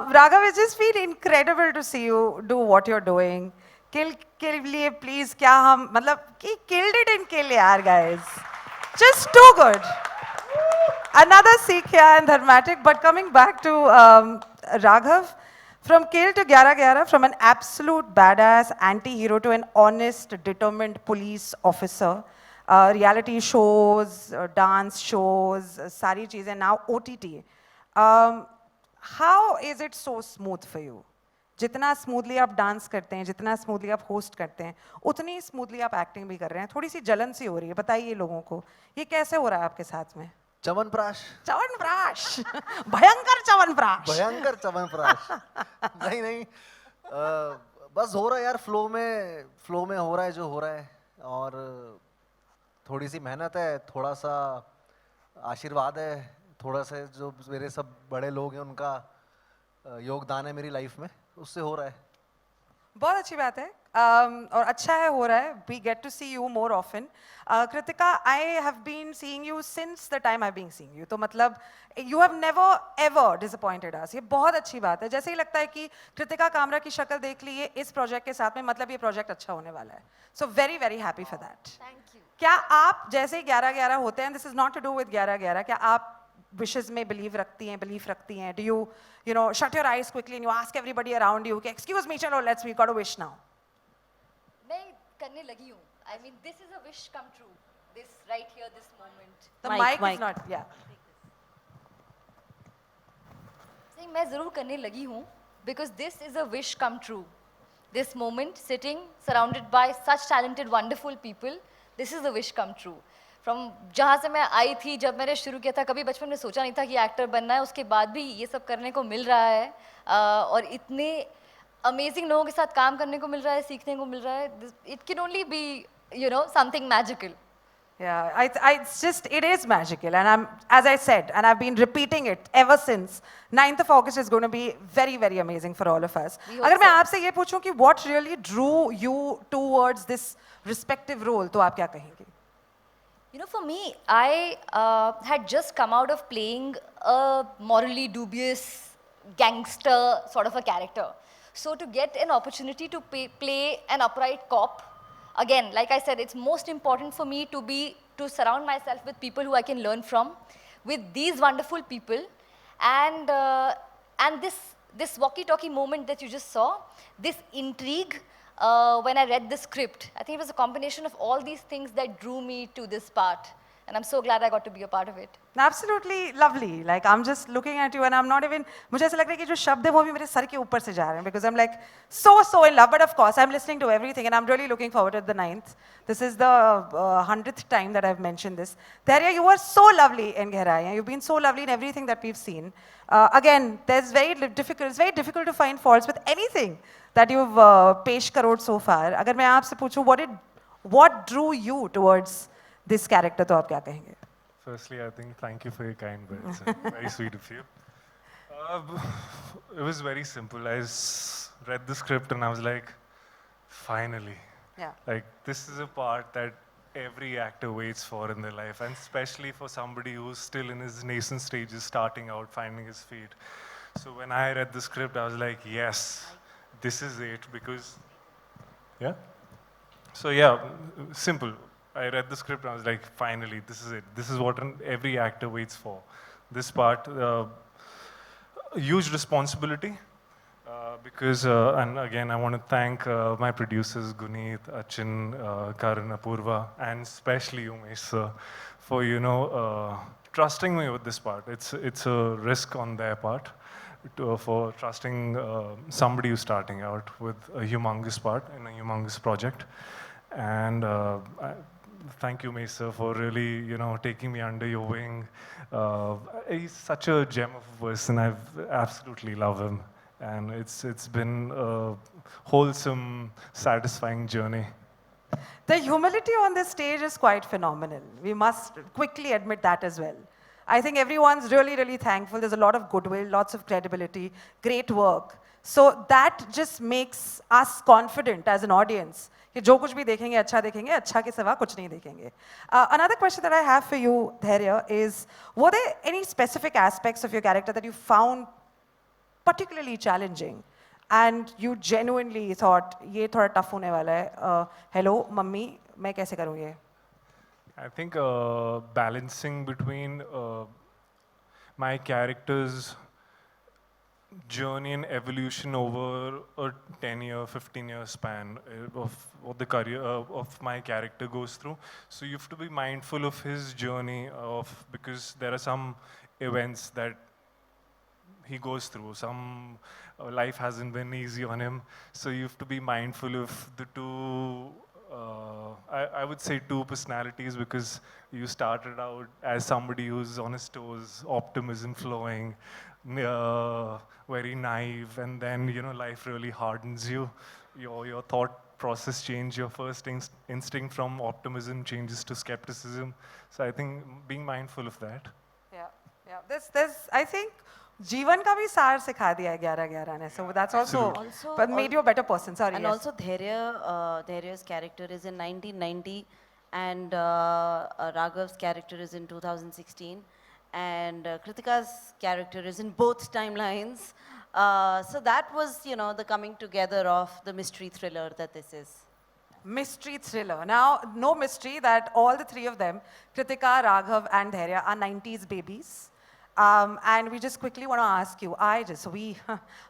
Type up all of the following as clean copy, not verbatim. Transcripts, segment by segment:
Raghav, it's just been incredible to see you do what you're doing. Kill लिए please क्या हम मतलब कि killed it in kill यार guys. Just too good. Another Sikya and dramatic, but coming back to Raghav, from Kill to Gyara Gyara, from an absolute badass anti-hero to an honest, determined police officer, reality shows, dance shows, sari cheezein, now OTT. How is it so smooth for you? जितना smoothly आप dance करते हैं, जितना smoothly आप host करते हैं, उतनी smoothly आप एक्टिंग भी कर रहे हैं. थोड़ी सी जलन सी हो रही है. बताइए लोगों को, ये कैसे हो रहा है आपके साथ में? च्यवनप्राश च्यवनप्राश भयंकर च्यवनप्राश भयंकर च्यवनप्राश नहीं नहीं बस हो रहा है यार फ्लो में हो रहा है जो हो रहा है और थोड़ी सी मेहनत है थोड़ा सा आशीर्वाद है थोड़ा सा जो मेरे सब बड़े लोग हैं उनका योगदान है मेरी लाइफ में उससे हो रहा है बहुत अच्छी बात है और अच्छा है हो रहा है we get to see you more often Kritika I have been seeing you since the time I been seeing you तो मतलब you have never ever disappointed us ये बहुत अच्छी बात है जैसे ही लगता है कि कृतिका कामरा की शक्ल देख ली है इस प्रोजेक्ट के साथ में मतलब ये प्रोजेक्ट अच्छा होने वाला है so very very happy for that thank you क्या आप जैसे 11-11 होते हैं this is not to do with 11-11 क्या आप विशेस में बिलीव रखती हैं do you know shut your eyes quickly and you ask everybody around you excuse me chalo let's we got to wish now मैं करने लगी हूँ I mean this is a wish come true this right here this moment the mic is not yeah नहीं मैं ज़रूर करने लगी हूँ because this is a wish come true this moment sitting surrounded by such talented wonderful people this is a wish come true from जहाँ से मैं आई थी जब मैंने शुरू किया था कभी बचपन में सोचा नहीं था कि एक्टर बनना है उसके बाद भी ये सब करने को मिल रहा है और इतने अमेजिंग लोगों के साथ काम करने को मिल रहा है सीखने को मिल रहा है it can only be you know something magical Yeah, it's just, it is magical. And as I said, and I've been repeating it ever since, 9th of August is going to be very, very amazing for all of us. अगर मैं आपसे ये पूछूं कि what really drew you towards this respective role, तो आप क्या कहेंगे? You know, for me, I had just come out of playing a morally dubious gangster sort of a character. So to get an opportunity to play an upright cop, again, like I said, it's most important for me to surround myself with people who I can learn from, with these wonderful people, and this walkie-talkie moment that you just saw, this intrigue. When I read the script, I think it was a combination of all these things that drew me to this part. And I'm so glad I got to be a part of it. Absolutely lovely. Like I'm just looking at you and I'm not even, मुझे ऐसा लग रहा है कि जो शब्द है वो भी मेरे सर के ऊपर से जा रहे हैं because I'm like so in love. But of course I'm listening to everything and I'm really looking forward to the 9th. This is the 100th time that I've mentioned this. Dhairya, you were so lovely in Gehrai. You've been so lovely in everything that we've seen. Again, it's very difficult to find faults with anything that you've पेश crore so far. अगर मैं आपसे पूछूं what drew you towards this character तो आप क्या कहेंगे? Firstly, I think thank you for your kind words. Very sweet of you. It was very simple. Read the script and I was like, finally. Yeah. Like, this is a part that every actor waits for in their life, and especially for somebody who's still in his nascent stages, starting out, finding his feet. So when I read the script, I was like, yes, this is it, because, yeah? So yeah, simple. I read the script and I was like, finally, this is it. This is what every actor waits for. This part, huge responsibility. Because, and again, I want to thank my producers, Guneet, Achin, Karan, Apurva, and especially Umesh sir, for, you know, trusting me with this part. It's a risk on their part for trusting somebody who's starting out with a humongous part in a humongous project. And thank you, Umesh sir, for really, you know, taking me under your wing. He's such a gem of a person. I absolutely love him. And it's been a wholesome, satisfying journey. The humility on this stage is quite phenomenal. We must quickly admit that as well. I think everyone's really, really thankful. There's a lot of goodwill, lots of credibility, great work. So that just makes us confident as an audience. कि जो कुछ भी देखेंगे अच्छा के सिवा कुछ नहीं देखेंगे. Another question that I have for you, Dhairya, is were there any specific aspects of your character that you found particularly challenging and you genuinely thought ये थोड़ा tough होने वाला है, hello मम्मी मैं कैसे करूँ ये? I think balancing between my character's journey and evolution over a 10-year, 15-year span of what the career of my character goes through. So you have to be mindful of his journey because there are some events that he goes through. Some life hasn't been easy on him. So you have to be mindful of the two, I would say two personalities, because you started out as somebody who's on his toes, optimism flowing, very naive, and then life really hardens you. Your thought process change. Your first instinct from optimism changes to skepticism. So I think being mindful of that. Yeah, yeah. This I think जीवन का भी सार सिखा दिया है 11-11 ने. So that's also but made you a better person. Sorry. And yes. also Dhairya's character is in 1990 and Raghav's character is in 2016 and Kritika's character is in both timelines. So that was, the coming together of the mystery thriller that this is. Mystery thriller. Now, no mystery that all the three of them, Kritika, Raghav and Dhairya, are 90s babies. And we just quickly want to ask you,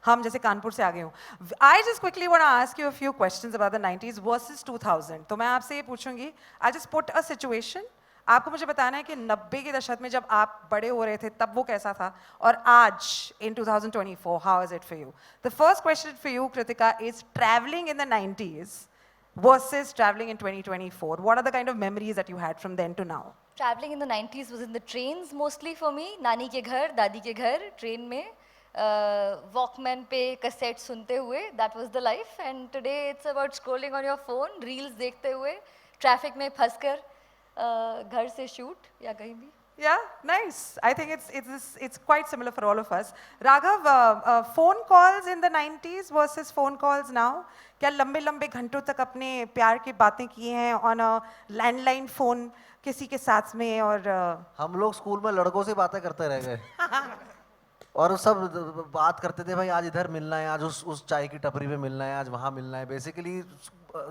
हम जैसे कानपुर से आ गए हूँ. I just quickly want to ask you a few questions about the 90s versus 2000. तो मैं आपसे ये पूछूंगी, I'll just put a situation. आपको मुझे बताना है कि 90 के दशक में जब आप बड़े हो रहे थे तब वो कैसा था और आज in 2024 how is it for you? The first question for you, Kritika, is traveling in the 90s versus traveling in 2024. What are the kind of memories that you had from then to now? Traveling in the 90s was in the trains mostly for me. नानी के घर, दादी के घर, train में, Walkman पे cassette सुनते हुए. That was the life. And today it's about scrolling on your phone, reels देखते हुए, traffic में फंस कर, घर से shoot या कहीं भी. Yeah, nice. I think it's quite similar for all of us. Raghav, phone calls in the 90s versus phone calls now. क्या लंबे-लंबे घंटों तक अपने प्यार की बातें की हैं on a landline phone किसी के साथ में और हम लोग स्कूल में लड़कों से बातें करते रह गए और सब बात करते थे भाई आज इधर मिलना है, आज उस चाय की टपरी पे मिलना है, आज वहाँ मिलना है. बेसिकली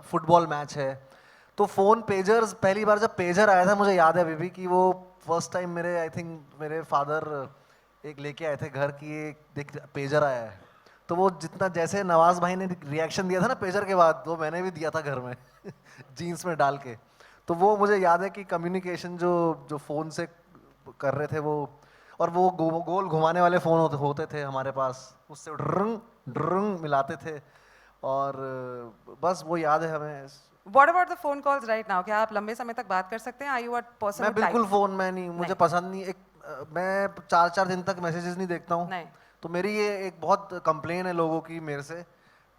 फुटबॉल मैच है तो फोन पेजर्स, पहली बार जब पेजर आया था मुझे याद है अभी भी कि वो फर्स्ट टाइम मेरे फादर एक लेके आए थे घर की, एक पेजर आया है. तो वो जितना जैसे नवाज भाई ने रिएक्शन दिया था ना पेजर के बाद, वो मैंने भी दिया था घर में जीन्स में डाल के. तो वो मुझे याद है कि कम्युनिकेशन जो फ़ोन से कर रहे थे वो, और वो गोल घुमाने वाले फ़ोन होते थे हमारे पास, उससे ड्रंग ड्रंग मिलाते थे और बस वो याद है हमें. What about the phone calls right now? क्या आप लंबे समय तक बात कर सकते हैं? Are you a person? मैं बिल्कुल फ़ोन में नहीं, मुझे पसंद नहीं. मैं 4-4 दिन तक मैसेजेस नहीं देखता हूँ. तो मेरी ये एक बहुत कंप्लेन है लोगों की मेरे से,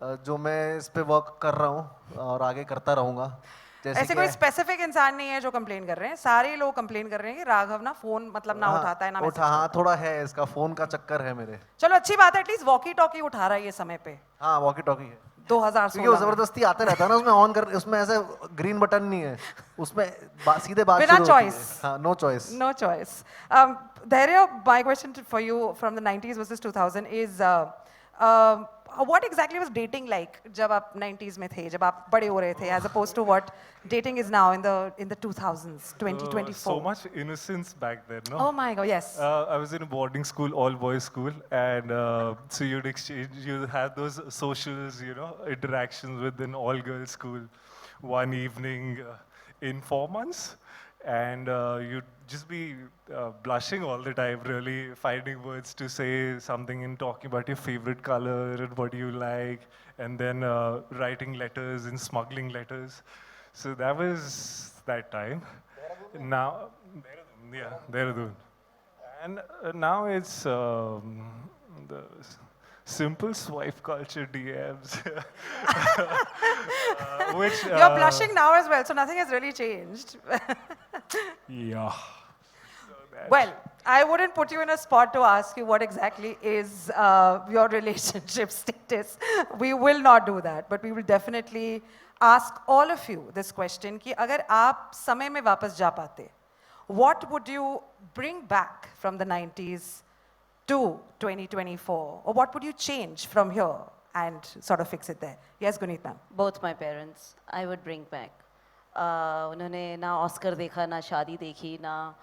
जो मैं इस पे वर्क कर रहा हूँ और आगे करता रहूँगा. ऐसे कोई स्पेसिफिक इंसान नहीं है जो कंप्लेन कर रहे हैं, सारे लोग कंप्लेन कर रहे हैं कि राघव ना फोन मतलब ना उठाता है ना मैसेज. हाँ, थोड़ा है इसका, फोन का चक्कर है मेरे. चलो अच्छी बात है, एटलीस्ट वॉकी टॉकी उठा रहा है ये समय पे. हाँ, वॉकी टॉकी है 2016 क्योंकि वो जबरदस्ती आते रहता है ना, उसमें ऑन कर, उसमें ऐसे ग्रीन बटन नहीं है, उसमें सीधे बात बिना शुरू होती है. चॉइस. हाँ, no choice. No choice. Dhairya, my question for you from the 90s versus 2000 is, what exactly was dating like जब आप 90s में थे, जब आप बड़े हो रहे थे, as opposed to what dating is now in the 2000s, 2024? So much innocence back then, no? Oh my God, yes. I was in a boarding school, all boys school, and so you'd have those socials, interactions with an all girls school one evening in 4 months, and you'd just be blushing all the time, really finding words to say something and talking about your favorite color and what you like, and then writing letters and smuggling letters. So that was that time. Now, yeah, Dehradun. And now it's the simple swipe culture DMs. Which, You're blushing now as well, so nothing has really changed. Yeah. Well, I wouldn't put you in a spot to ask you what exactly is your relationship status. We will not do that, but we will definitely ask all of you this question कि अगर आप समय में वापस जा पाते, what would you bring back from the 90s to 2024? Or what would you change from here and sort of fix it there? Yes, Guneet ma'am. Both my parents, I would bring back. उन्होंने ना Oscar देखा, ना शादी देखी, ना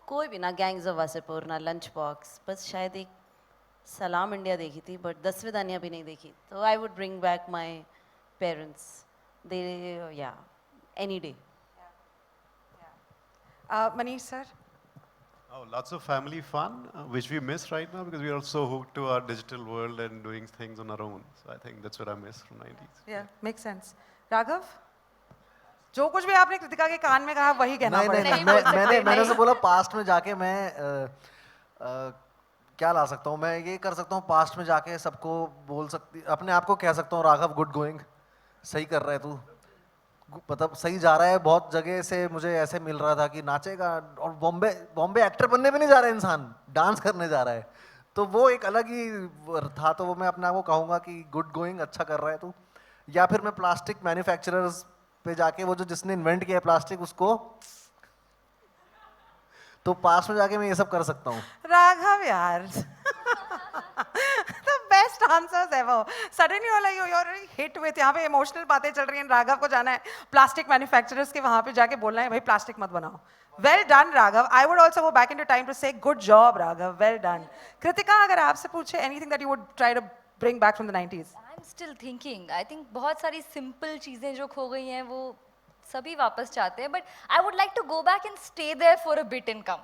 कोई भी, ना गैंग्स ऑफ वासेपुर, ना लंच बॉक्स, बस शायद एक सलाम इंडिया देखी थी, बट 10वीं दानिया भी नहीं देखी. तो I would bring back my parents. They yeah any day. Manish sir? Oh, lots of family fun, which we miss right now because we are so hooked to our digital world and doing things on our own. So I think that's what I miss from 90s. Yeah, makes sense. Raghav? जो कुछ भी आपने कृतिका के कान में कहा वही कहना नहीं पड़ेगा. नहीं मैंने उसे बोला पास्ट में जाके मैं क्या ला सकता हूँ. मैं ये कर सकता हूँ पास्ट में जाके सबको बोल सकती, अपने आप को कह सकता हूँ राघव गुड गोइंग, सही कर रहा है तू, मतलब सही जा रहा है. बहुत जगह से मुझे ऐसे मिल रहा था कि नाचेगा, और बॉम्बे एक्टर बनने भी नहीं जा रहा है इंसान, डांस करने जा रहा है. तो वो एक अलग ही था. तो वो मैं अपने आप को कहूँगा कि गुड गोइंग, अच्छा कर रहा है तू. या फिर मैं प्लास्टिक मैन्युफैक्चरर्स पे जाके, वो जो जिसने इन्वेंट किया है प्लास्टिक, उसको तो पास में जाके मैं ये सब कर सकता हूँ. Raghav यार. The best answers ever. Suddenly you're like, you're really hit with, यहाँ पे इमोशनल बातें चल रही हैं, राघव को जाना है प्लास्टिक मैन्युफैक्चरर्स के वहाँ पे जाके बोलना है भाई प्लास्टिक मत बनाओ. Well done Raghav. I would also go back into time to say good job Raghav. Well done. Kritika, अगर आपसे पूछे anything that you would try to bring back from the 90s? I'm still thinking. I think बहुत सारी simple चीज़ें जो खो गई हैं वो सभी वापस चाहते हैं. But I would like to go back and stay there for a bit and come.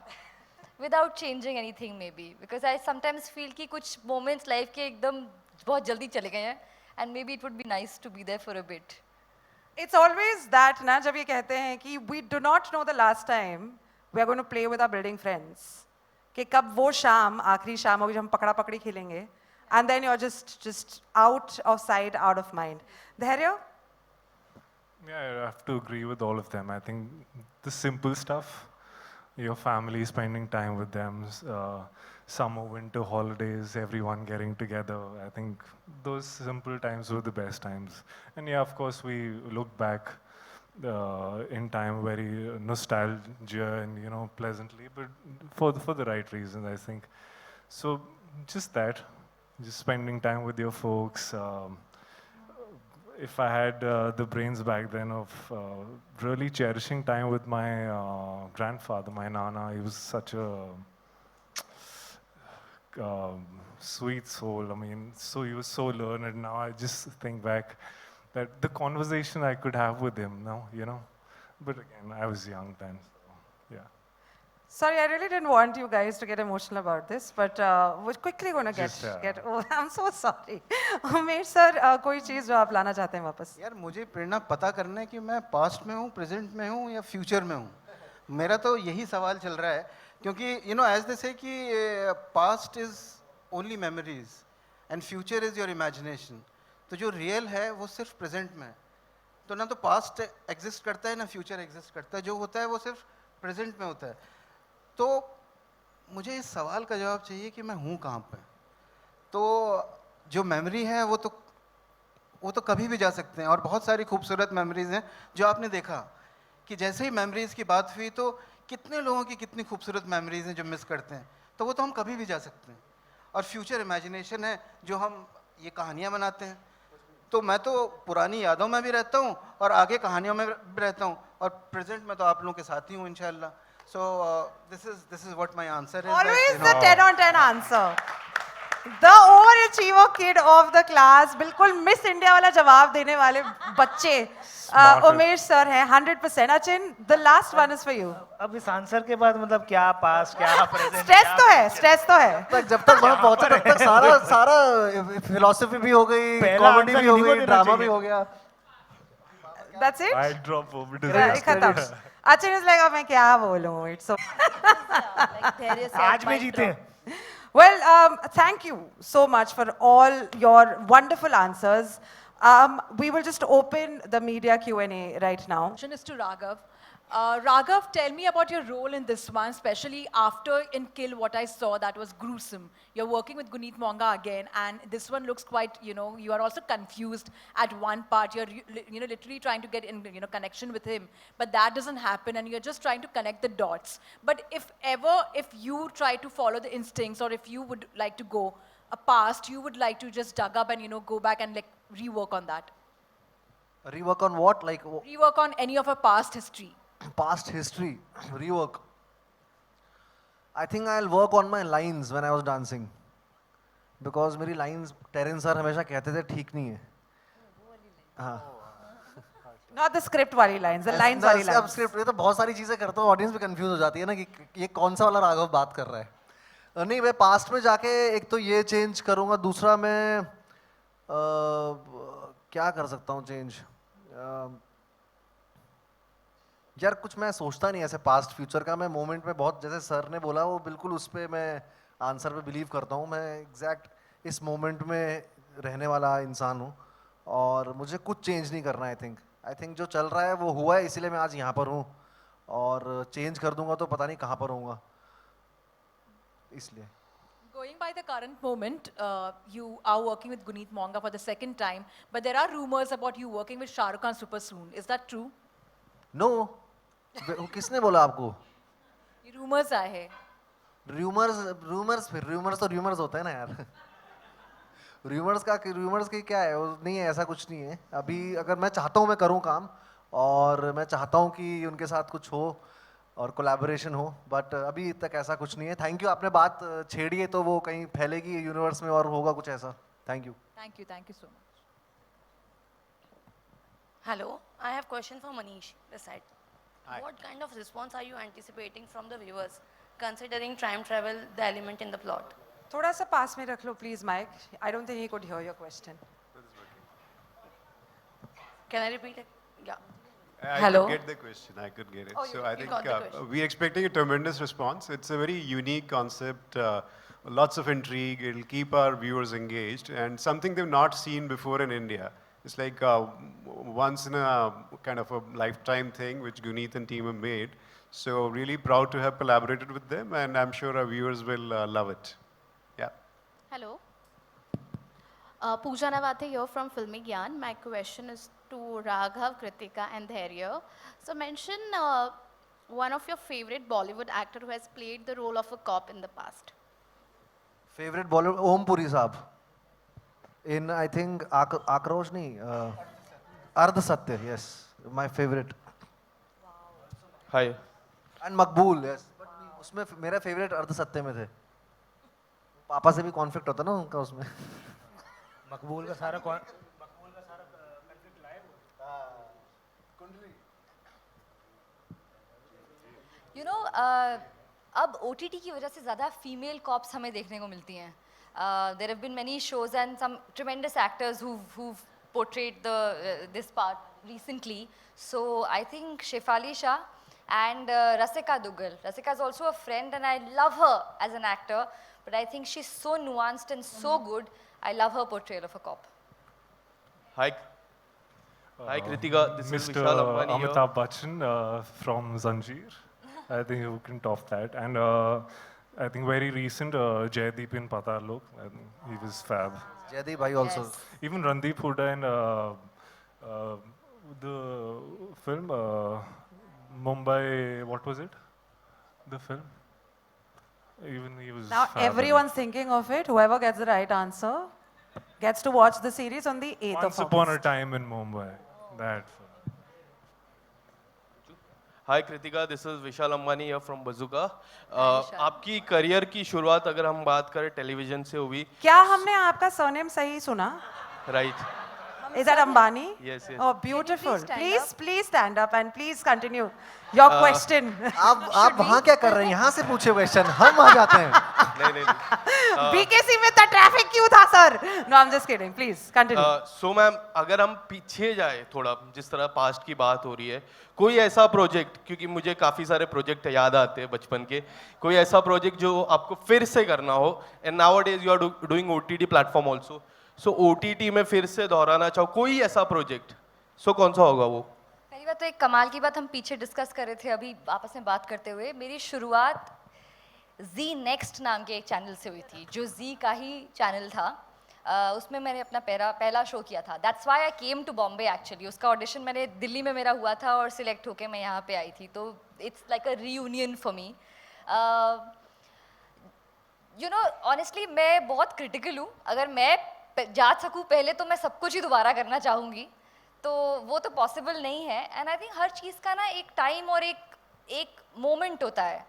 Without changing anything maybe. Because I sometimes feel कि कुछ moments life के एकदम बहुत जल्दी चले गए हैं. And maybe it would be nice to be there for a bit. It's always that ना, जब ये कहते हैं कि we do not know the last time we are going to play with our building friends. कि कब वो शाम आखिरी शाम होगी जब हम पकड़ा पकड़ी खेलेंगे. And then you're just out of sight, out of mind. Dhairya? Yeah, I have to agree with all of them. I think the simple stuff, your family spending time with them, summer, winter holidays, everyone getting together. I think those simple times were the best times. And yeah, of course, we look back in time very nostalgia and pleasantly, but for the right reasons, I think. So just that, just spending time with your folks. If I had the brains back then of really cherishing time with my grandfather, my nana, he was such a sweet soul. I mean, so he was so learned. Now I just think back that the conversation I could have with him now, But again, I was young then, so yeah. Sorry, I really didn't want you guys to get emotional about this, but we're quickly going to get. Oh, I'm so sorry. Umesh sir, कोई चीज़ जो आप लाना चाहते हैं वापस? यार मुझे प्रेरणा पता करना है कि मैं पास्ट में हूँ, प्रेजेंट में हूँ या फ्यूचर में हूँ. मेरा तो यही सवाल चल रहा है क्योंकि एज दे से कि past is only memories and future is your imagination. तो जो रियल है वो सिर्फ प्रेजेंट में है. तो ना तो पास्ट एग्जिस्ट करता है ना फ्यूचर एग्जिस्ट करता है. जो होता है वो सिर्फ प्रेजेंट में होता है. तो मुझे इस सवाल का जवाब चाहिए कि मैं हूँ कहाँ पे. तो जो मेमोरी है वो तो कभी भी जा सकते हैं. और बहुत सारी खूबसूरत मेमोरीज हैं जो आपने देखा कि जैसे ही मेमोरीज की बात हुई तो कितने लोगों की कितनी खूबसूरत मेमोरीज हैं जो मिस करते हैं. तो वो तो हम कभी भी जा सकते हैं. और फ्यूचर इमेजिनेशन है जो हम ये कहानियाँ बनाते हैं. तो मैं तो पुरानी यादों में भी रहता हूँ और आगे कहानियों में भी रहता हूँ और प्रेजेंट में तो आप लोगों के साथ ही हूँ इंशाल्लाह. So this is what my answer is. Always the 10 on 10 answer. The overachiever kid of the class, बिल्कुल मिस इंडिया वाला जवाब देने वाले बच्चे उमेश सर हैं 100%. Achin, the last one is for you. अब इस आंसर के बाद मतलब क्या पास क्या प्रेजेंट? स्ट्रेस तो है. जब तक वहाँ पहुँचे तब तक सारा फिलोसफी भी हो गई, कॉमेडी भी हो गई, ड्रामा भी हो गया. That's it. I drop over to खत्म. Achin is like, अब मैं क्या बोलूँ? It's so. Like धैर्य से आज में mic जीते. drop. Well, thank you so much for all your wonderful answers. We will just open the media Q&A right now. Question is to Raghav. Raghav, tell me about your role in this one, especially after in Kill, what I saw that was gruesome. You're working with Guneet Monga again, and this one looks quite, you are also confused at one part. You're, literally trying to get in, connection with him, but that doesn't happen, and you're just trying to connect the dots. But if you try to follow the instincts, or if you would like to go a past, you would like to just dug up and, go back and like rework on that. Rework on what? Like Rework on any of our past history. past history, rework. I think I'll work on my lines when I was dancing, because मेरी lines Terence sir हमेशा कहते थे ठीक नहीं है. हाँ. Not the script वाली lines, the lines वाली अब lines. script ये तो बहुत सारी चीजें करता हूँ, audience भी confuse हो जाती है ना कि ये कौन सा वाला राघव बात कर रहा है. नहीं, मैं past में जाके एक तो ये change करूँगा, दूसरा मैं क्या कर सकता हूँ change. यार कुछ मैं सोचता नहीं ऐसे पास्ट फ्यूचर का. मैं मोमेंट में बहुत, जैसे सर ने बोला वो बिल्कुल उस पे मैं आंसर पे बिलीव करता हूँ. मैं एग्जैक्ट इस मोमेंट में रहने वाला इंसान हूँ और मुझे कुछ चेंज नहीं करना. आई थिंक जो चल रहा है वो हुआ है, इसीलिए मैं आज यहाँ पर हूँ. और चेंज कर दूंगा तो पता नहीं कहाँ पर होऊंगा, इसलिए. Going by the current moment, you are working with Guneet Monga for the second time, but there are rumors about you working with Shah Rukh Khan super soon. Is that true? No, किसने बोला आपको? ये rumors आए हैं. Rumours तो rumours होता है ना यार. रूमर्स की क्या है? वो नहीं है, ऐसा कुछ नहीं है. अभी अगर मैं चाहता हूँ मैं करूँ काम, और मैं चाहता हूँ कि उनके साथ कुछ हो और कोलैबोरेशन हो, बट अभी तक ऐसा कुछ नहीं है. थैंक यू, आपने बात छेड़ी है तो वो कहीं फैलेगी यूनिवर्स में और होगा कुछ ऐसा. Thank you. Thank you so much. Hello, I have question for Manish this side. What kind of response are you anticipating from the viewers, considering time travel the element in the plot? थोड़ा सा पास में रख लो please mic. I don't think he could hear your question. Can I repeat it? Yeah. I Hello? could get the question. I could get it. Oh, So I you think got the question. we're expecting a tremendous response. It's a very unique concept, lots of intrigue. It'll keep our viewers engaged, and something they've not seen before in India. It's like once in a kind of a lifetime thing which Guneet and team have made. So really proud to have collaborated with them, and I'm sure our viewers will love it. Yeah. Hello. Pooja Navate here from Filmi Gyan. My question is to Raghav, Kritika and Dhairya. So mention one of your favorite Bollywood actor who has played the role of a cop in the past. Favourite Bollywood Om Puri sahab in I think Aakrosh नहीं Ardh Satya. Yes, my favourite. Hi. And Maqbool. Yes, but उसमें मेरा favourite अर्ध सत्य में थे. पापा से भी कॉन्फ्लिक्ट होता ना उनका उसमें. मकबूल का सारा You know, अब OTT की वजह से ज़्यादा फीमेल कॉप्स हमें देखने को मिलती हैं. There have been many shows and some tremendous actors who've portrayed this part recently. So I think Shefali Shah and Rasika Duggal. Rasika is also a friend and I love her as an actor, but I think she's so nuanced and so good. I love her portrayal of a cop. Hi. Hi Kritika, this is Mr. Vishal Ambani here. Amitabh Bachchan from Zanjeer. I think you can top that. And I think very recent, Jaideep in Patalok. I think he was fab. Jaideep bhai also. Yes. Even Randeep Hooda in the film Mumbai, what was it? The film? Even he was Now fab in it. everyone's thinking of it. Whoever gets the right answer gets to watch the series on the 8th Once of Upon a August. Time in Mumbai. That film. Hi Kritika, this is Vishal Ambani here from Bazooka. Vishal. आपकी career की शुरुआत अगर हम बात करें television से हुई, क्या हमने आपका सरनेम सही सुना? Right? Is that Ambani? Yes, yes. Oh, beautiful. stand Please stand up and please continue your question. आप वहाँ क्या कर रहे हैं? यहाँ से पूछे क्वेश्चन, हम आ जाते हैं. नहीं. BKC में तो ट्रैफिक क्यों था sir? No, I'm just kidding. Please continue. So ma'am, अगर हम पीछे जाए थोड़ा, जिस तरह पास्ट की बात हो रही है, कोई ऐसा प्रोजेक्ट, क्योंकि मुझे काफ़ी सारे प्रोजेक्ट याद आते हैं बचपन के, कोई ऐसा प्रोजेक्ट जो आपको फिर से करना हो, and nowadays you are doing OTT platform also, so OTT में फिर से दोहराना चाहो कोई ऐसा प्रोजेक्ट, सो कौन सा होगा वो? पहली बात में तो एक कमाल की बात हम पीछे डिस्कस कर रहे थे अभी आपस में बात करते हुए, मेरी शुरुआत जी नेक्स्ट नाम के एक चैनल से हुई थी, जो जी का ही चैनल था। उसमें मैंने अपना पहला शो किया था। That's why I came to Bombay actually. उसका ऑडिशन मैंने दिल्ली में मेरा हुआ था और सिलेक्ट होके मैं यहाँ पे आई थी, तो it's like a reunion for me. You know honestly मैं बहुत क्रिटिकल हूँ। अगर मैं जा सकूँ पहले तो मैं सब कुछ ही दोबारा करना चाहूँगी, तो वो तो पॉसिबल नहीं है। एंड आई थिंक हर चीज़ का ना एक टाइम और एक मोमेंट होता है,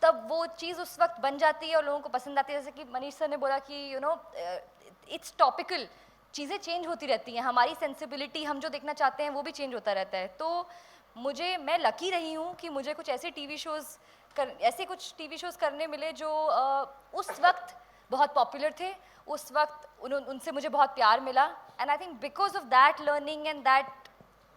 तब वो चीज़ उस वक्त बन जाती है और लोगों को पसंद आती है। जैसे कि मनीष सर ने बोला कि यू नो इट्स टॉपिकल, चीज़ें चेंज होती रहती हैं, हमारी सेंसिबिलिटी, हम जो देखना चाहते हैं वो भी चेंज होता रहता है। तो मैं लकी रही हूँ कि मुझे कुछ ऐसे कुछ टीवी शोज़ करने मिले जो उस वक्त बहुत पॉपुलर थे, उस वक्त उनसे मुझे बहुत प्यार मिला। And I think because of that learning and that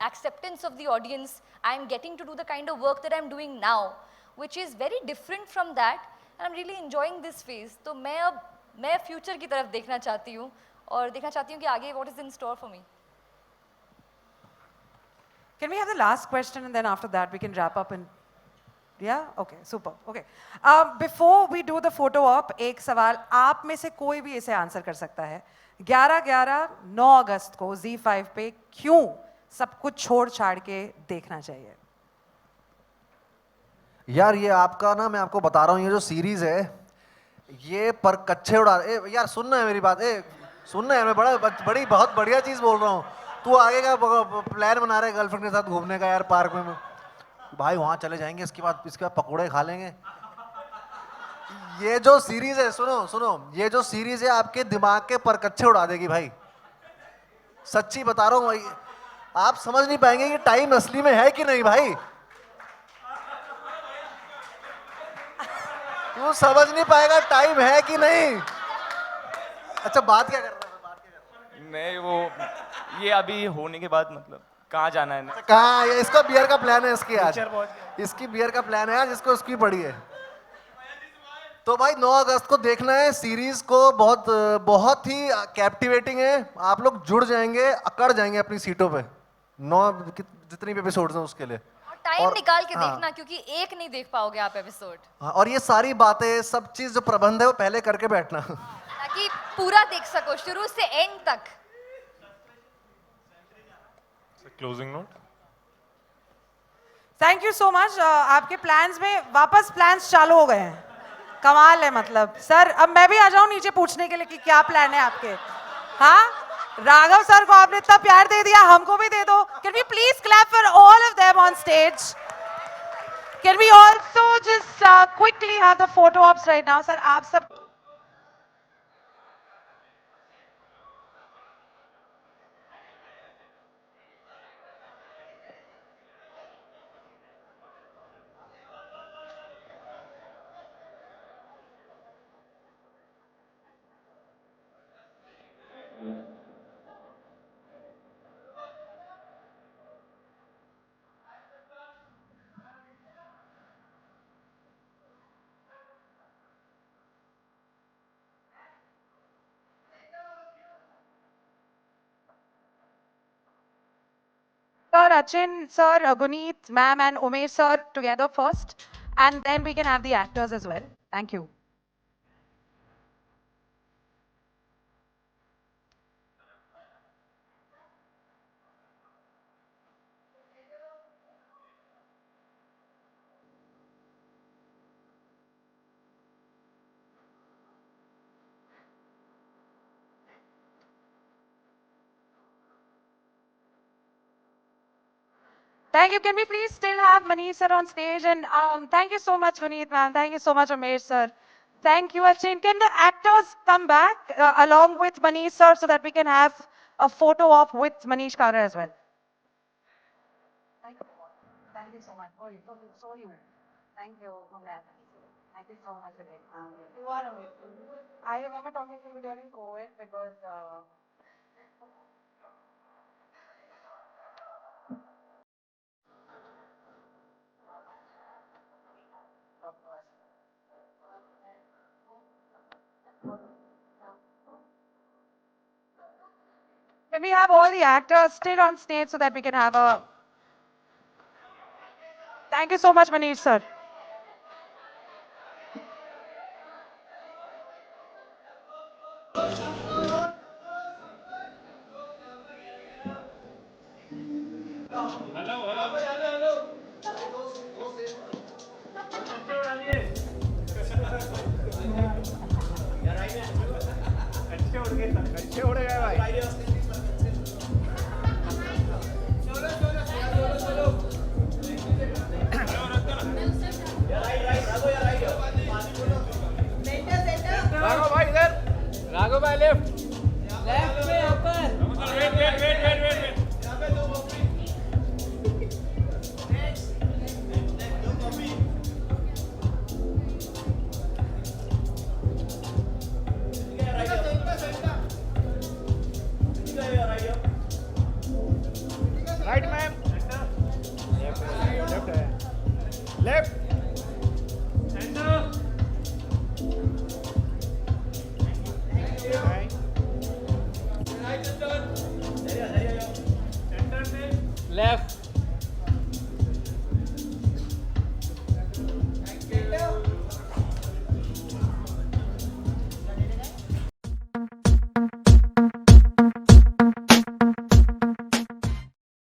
acceptance of the audience, I am getting to do the kind of work that I am doing now, which is very different from that, and I'm really enjoying this phase. तो मैं future की तरफ देखना चाहती हूँ और देखना चाहती हूँ कि आगे what is in store for me. Can we have the last question and then after that we can wrap up and yeah? Okay, super. Okay. Before we do the photo op, एक सवाल आप में से कोई भी इसे answer कर सकता है। 9 अगस्त को Z5 पे क्यों सब कुछ छोड़ छाड़ के देखना चाहिए? यार ये आपका ना, मैं आपको बता रहा हूँ, ये जो सीरीज है ये पर कच्चे उड़ा यार सुनना है मेरी बात, सुनना है, मैं बहुत बढ़िया चीज बोल रहा हूँ। तू आगे का प्लान बना रहे गर्लफ्रेंड के साथ घूमने का यार पार्क में, भाई वहां चले जाएंगे, इसके बाद पकौड़े खा लेंगे। ये जो सीरीज है, सुनो, ये जो सीरीज है आपके दिमाग के परकच्चे उड़ा देगी भाई, सच्ची बता रहा हूँ भाई। आप समझ नहीं पाएंगे कि टाइम असली में है कि नहीं भाई, तू समझ नहीं पाएगा टाइम है कि नहीं। अच्छा बात क्या कर रहा है? मैं वो ये अभी होने के बाद मतलब कहाँ जाना है? कहाँ? इसका बियर का प्लान है, इसकी बियर का प्लान है आज, इसको उसकी पड़ी है। तो भाई 9 अगस्त को देखना है सीरीज को, बहुत ही कैप्टिवेटिंग है। आप लोग जुड़ जाएंगे, अकड़ जाएंगे अपनी सीटों पे। 9 जितनी भी एपिसोड्स हैं उसके लिए टाइम निकाल के देखना, क्योंकि एक नहीं देख पाओगे आप एपिसोड। और ये सारी बातें, सब चीज जो प्रबंध है वो पहले करके बैठना, ताकि पूरा देख सको शुरू से एंड तक। Closing note. Thank you so much. आपके प्लान्स में वापस प्लान्स चालू हो गए हैं, कमाल है। मतलब सर अब मैं भी आ जाऊं नीचे पूछने के लिए कि क्या प्लान है आपके? हाँ, राघव सर को आपने इतना प्यार दे दिया, हमको भी दे दो। Can we please clap for all of them on stage? Can we also just quickly have the photo ops right now? Sir आप सब Sir, Achin, sir, Guneet, ma'am, and Umesh, sir, together first, and then we can have the actors as well. Thank you. Thank you. Can we please still have Manish sir on stage? And thank you so much, Guneet, ma'am. Thank you so much, Umesh, sir. Thank you, Achin. Can the actors come back along with Manish, sir, so that we can have a photo op with Manish Kara as well? Thank you. Thank you so much. So you. Thank you. Thank you so much again. You are amazing. I remember talking to you during COVID because. Can we have all the actors still on stage so that we can have a Thank you so much, Manish sir. अच्छे उड़ गए भाई राघव भाई इधर राघव भाई left left में ऊपर wait wait wait wait wait right ma'am left है लेफ्ट लेफ्ट